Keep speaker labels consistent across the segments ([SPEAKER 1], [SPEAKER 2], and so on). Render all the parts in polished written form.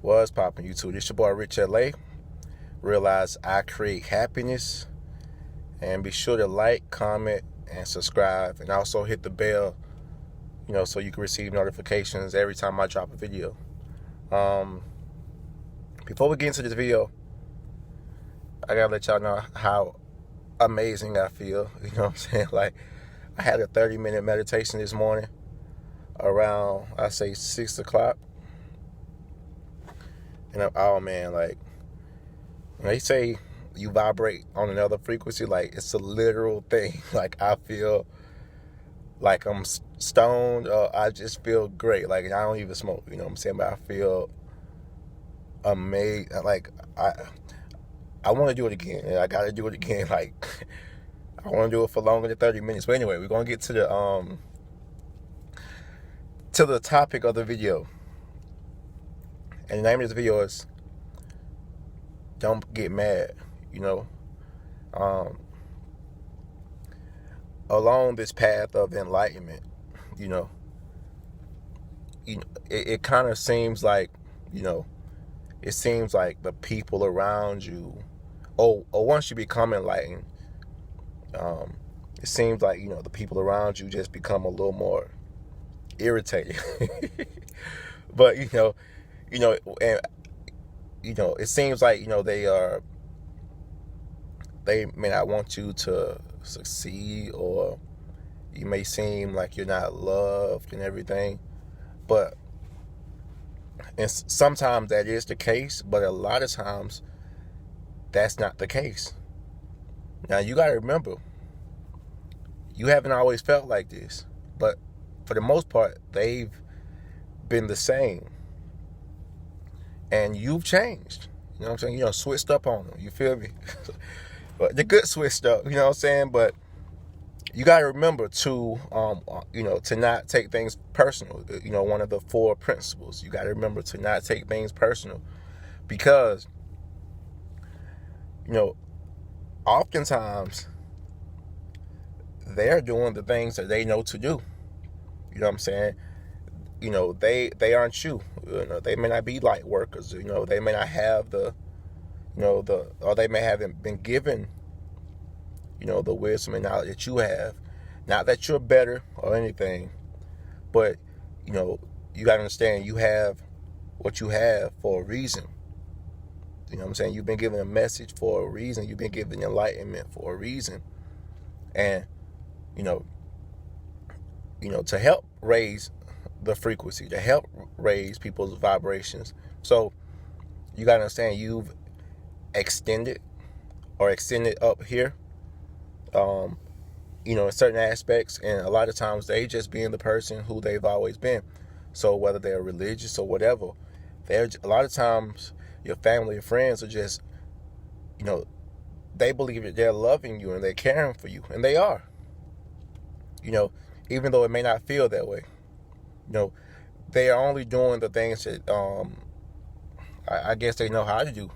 [SPEAKER 1] What's poppin' YouTube? This your boy Rich LA. Realize I create happiness. And be sure to like, comment, and subscribe. And also hit the bell, so you can receive notifications every time I drop a video. Before we get into this video, I gotta let y'all know how amazing I feel. You know what I'm saying? Like, I had a 30-minute meditation this morning around, I say, 6 o'clock. And oh man, like, when they say you vibrate on another frequency, like, it's a literal thing. Like, I feel like I'm stoned, or I just feel great. Like, I don't even smoke, you know what I'm saying? But I feel amazing. Like, I want to do it again. And I got to do it again. Like, I want to do it for longer than 30 minutes. But anyway, we're going to get to the topic of the video. And the name of this video is Don't Get Mad, along this path of enlightenment, it kind of seems like, it seems like the people around you, or once you become enlightened, it seems like, the people around you just become a little more irritated. But, and, it seems like, they may not want you to succeed, or you may seem like you're not loved and everything. But, and sometimes that is the case, but a lot of times that's not the case. Now, you got to remember, you haven't always felt like this, but for the most part, they've been the same. And you've changed. You know what I'm saying? Switched up on them. You feel me? But the good switched up, you know what I'm saying? But you got to remember to, to not take things personal. One of the 4 principles. You got to remember to not take things personal. Because, oftentimes they're doing the things that they know to do. You know what I'm saying? They aren't you. They may not be light workers. They may not have or they may haven't been given, the wisdom and knowledge that you have. Not that you're better or anything, but, you got to understand you have what you have for a reason. You know what I'm saying? You've been given a message for a reason. You've been given enlightenment for a reason. And, to help raise the frequency, to help raise people's vibrations. So you got to understand you've extended up here, in certain aspects. And a lot of times they just being the person who they've always been. So whether they're religious or whatever, a lot of times your family and friends are just, they believe that they're loving you and they're caring for you. And they are, even though it may not feel that way. They are only doing the things that I guess they know how to do.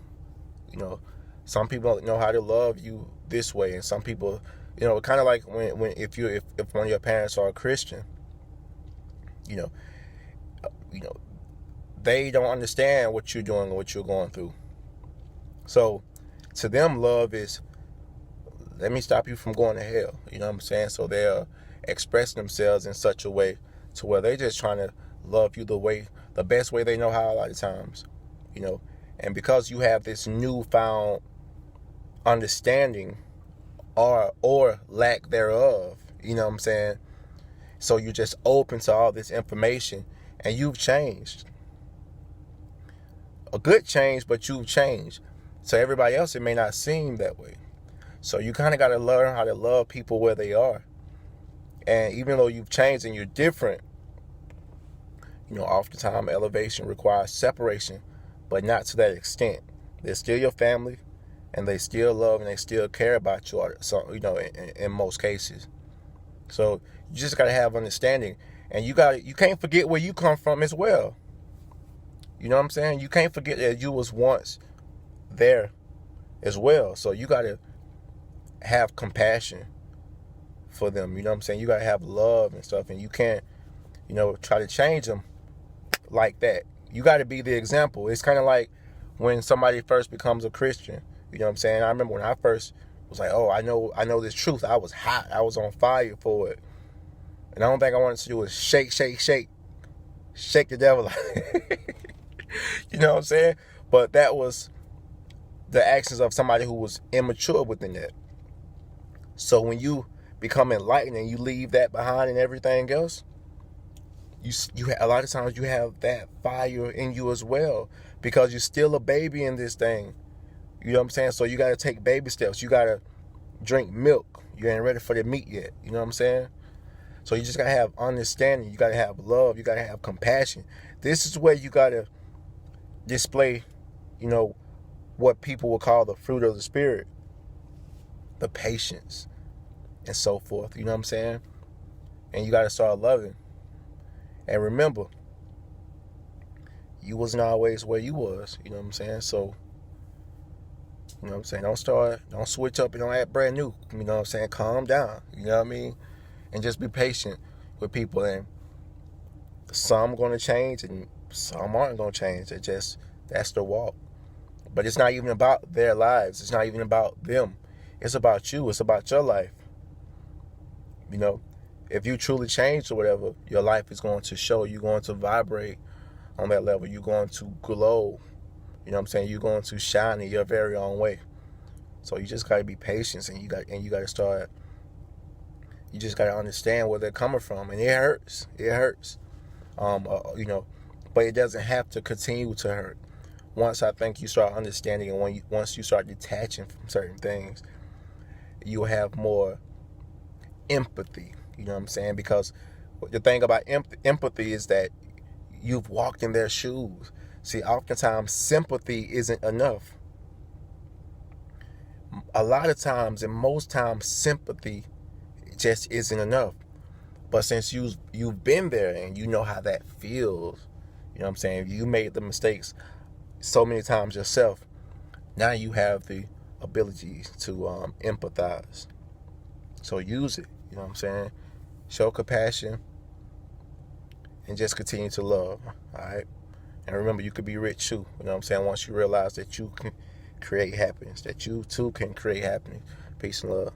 [SPEAKER 1] Some people know how to love you this way, and some people, kind of like when if one of your parents are a Christian, they don't understand what you're doing or what you're going through. So to them, love is, let me stop you from going to hell. You know what I'm saying? So they're expressing themselves in such a way to where they're just trying to love you the best way they know how a lot of times, and because you have this newfound understanding or lack thereof, you know what I'm saying? So you're just open to all this information, and you've changed. A good change, but you've changed. So everybody else, it may not seem that way. So you kind of got to learn how to love people where they are. And even though you've changed and you're different, oftentimes elevation requires separation, but not to that extent. They're still your family, and they still love and they still care about you. So, in most cases. So you just gotta have understanding, and you can't forget where you come from as well. You know what I'm saying? You can't forget that you was once there as well. So you gotta have compassion for them. You know what I'm saying? You gotta have love and stuff, and you can't, try to change them like that. You got to be the example. It's kind of like when somebody first becomes a Christian. You know what I'm saying? I remember when I first was like, oh, I know this truth. I was hot. I was on fire for it. And the only thing I wanted to do was shake the devil out. You know what I'm saying? But that was the actions of somebody who was immature within that. So when you become enlightened and you leave that behind and everything else, you a lot of times you have that fire in you as well, because you're still a baby in this thing. You know what I'm saying? So you got to take baby steps. You got to drink milk. You ain't ready for the meat yet. You know what I'm saying? So you just got to have understanding. You got to have love. You got to have compassion. This is where you got to display, what people will call the fruit of the Spirit, the patience and so forth. You know what I'm saying? And you got to start loving. And remember, you wasn't always where you was. You know what I'm saying? So, you know what I'm saying? Don't switch up and don't act brand new. You know what I'm saying? Calm down. You know what I mean? And just be patient with people. And some going to change and some aren't going to change. That's the walk. But it's not even about their lives. It's not even about them. It's about you. It's about your life. If you truly change or whatever, your life is going to show. You're going to vibrate on that level. You're going to glow. You know what I'm saying? You're going to shine in your very own way. So you just got to be patient, and you got to start. You just got to understand where they're coming from, and it hurts. It hurts. But it doesn't have to continue to hurt. Once I think you start understanding, and once you start detaching from certain things, you'll have more empathy. You know what I'm saying? Because the thing about empathy is that you've walked in their shoes. See, oftentimes sympathy isn't enough. A lot of times, and most times, sympathy just isn't enough. But since you've been there and you know how that feels, you know what I'm saying? You made the mistakes so many times yourself. Now you have the ability to empathize. So use it. You know what I'm saying? Show compassion and just continue to love. All right? And remember, you could be rich too. You know what I'm saying? Once you realize that you can create happiness, that you too can create happiness. Peace and love.